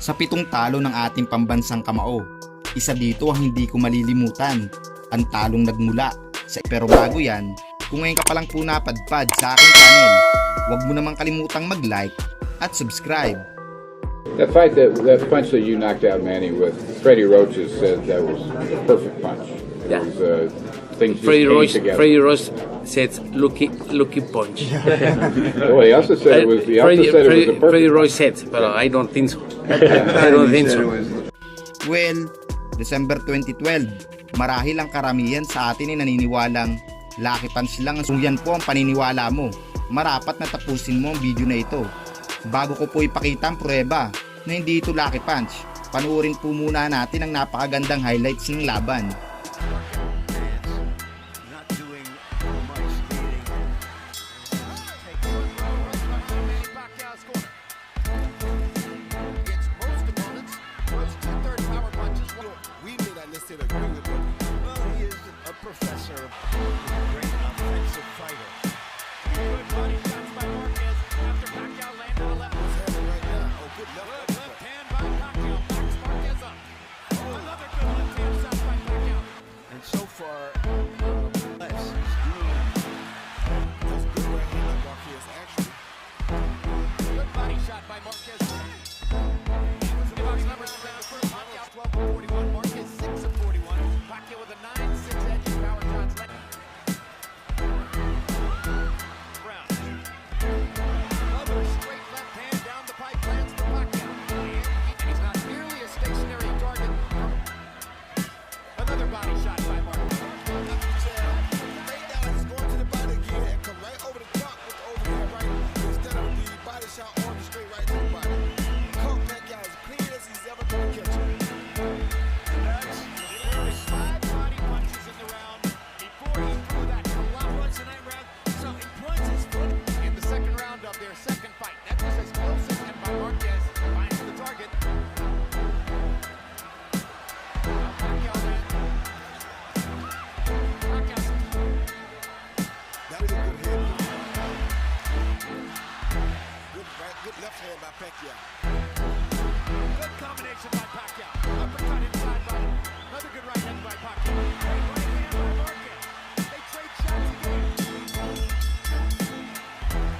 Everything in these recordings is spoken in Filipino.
sa 7 talo ng ating pambansang kamao. Isa dito ang hindi ko malilimutan, ang talong nagmula sa pero bago yan, kung ngayon ka palang po napadpad sa aking channel, huwag mo namang kalimutang mag-like at subscribe. That punch that you knocked out Manny with, Freddie Roach said that was a perfect punch. Yeah. It was, things just Freddie came Royce, together. Freddie Royce said, "Lucky punch." Well, he also said it was. He also said it was a perfect. Freddie Royce said, but I don't think so. I don't think so. Well, December 2012, marahil ang karamihan sa atin ay naniniwalang lucky punch lang. Kung yan po ang paniniwala mo, marapat na tapusin mo ang video na ito. Bago ko po ipakita ang pruweba na hindi ito lucky punch, panuorin po muna natin ang napakagandang highlights ng laban. Good left hand by Pacquiao. Good combination by Pacquiao. Uppercut inside right. Another good right hand by Pacquiao. Great right hand by Marquez. They trade shots again.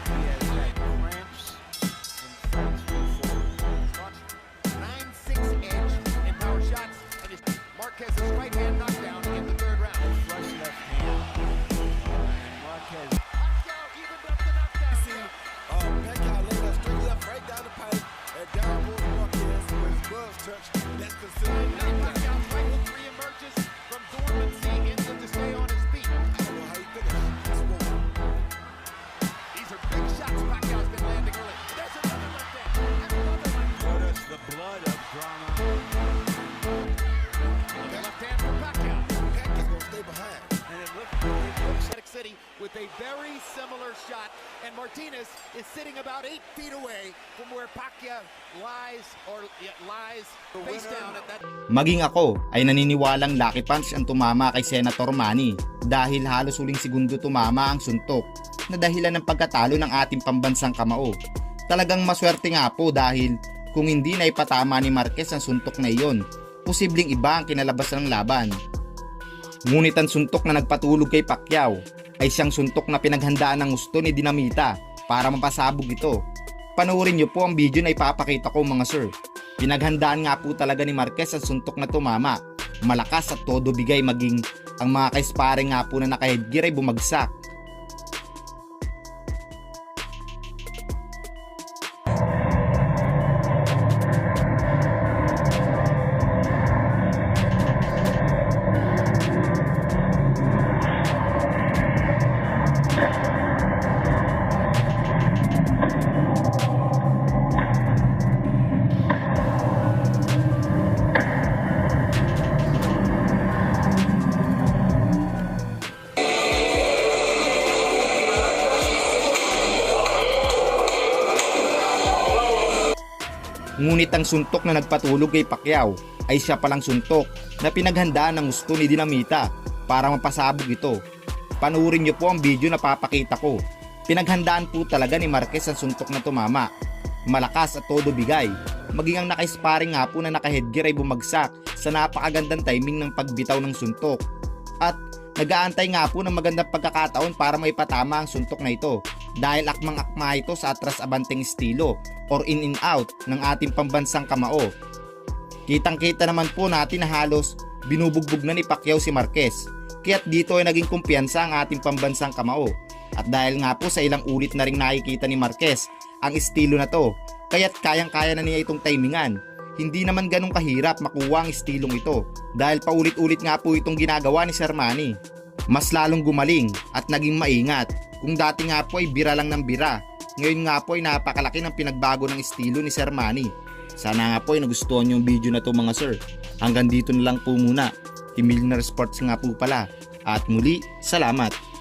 He has had cramps and fights before. 9-6 edge in power shots. And Marquez's right hand knockdown in the third round. Flush left hand. And Marquez. Pacquiao evened up the knockdown. See, Pacquiao laid that straight left right down the pipe and down goes Marquez with his gloves touched. That's considered a knockdown. Pacquiao's right hook re-emerges from dormancy into to stay on his feet. I don't know how he finished. That's one. These are big shots Pacquiao's been landing early. There's another left hand. And another left hand. What is the blood of drama? Another left hand for Pacquiao. Pacquiao's gonna stay behind. And it looks City with a very similar shot, and Martinez is sitting about 8 feet away from where Pacquiao lies face down at that. Maging ako ay naniniwalang lucky punch ang tumama kay Senator Manny dahil halos huling segundo tumama ang suntok na dahilan ng pagkatalo ng ating pambansang kamao. Talagang maswerte nga po dahil kung hindi na ipatama ni Marquez ang suntok na iyon, posibleng iba ang kinalabasan ng laban. Ngunit ang suntok na nagpatulog kay Pacquiao ay siyang suntok na pinaghandaan ng gusto ni Dinamita para mapasabog ito. Panoorin niyo po ang video na ipapakita ko mga sir. Pinaghandaan nga po talaga ni Marquez ang suntok na tumama. Malakas at todo bigay maging ang mga ka-sparring nga po na naka-headgear ay bumagsak. Ngunit ang suntok na nagpatulog kay Pacquiao ay siya palang suntok na pinaghandaan ng gusto ni Dinamita para mapasabog ito. Panoorin niyo po ang video na papakita ko. Pinaghandaan po talaga ni Marquez ang suntok na tumama. Malakas at todo bigay, maging ang naka-sparring nga po na naka-headgear ay bumagsak sa napakagandang timing ng pagbitaw ng suntok. At nag-aantay nga po ng magandang pagkakataon para maipatama ang suntok na ito dahil akmang-akma ito sa atras-abanteng estilo or in and out ng ating pambansang kamao. Kitang-kita naman po natin na halos binubugbog na ni Pacquiao si Marquez, kaya't dito ay naging kumpiyansa ang ating pambansang kamao. At dahil nga po sa ilang ulit na ring nakikita ni Marquez ang estilo na to, kaya't kayang-kaya na niya itong timingan. Hindi naman ganun kahirap makuha ang estilong ito dahil paulit-ulit nga po itong ginagawa ni Sir Manny. Mas lalong gumaling at naging maingat. Kung dati nga po ay bira lang ng bira, ngayon nga po ay napakalaki ng pinagbago ng estilo ni Sir Manny. Sana nga po ay nagustuhan yung video na to mga sir. Hanggang dito na lang po muna. Team Millionaire Sports nga po pala. At muli, salamat.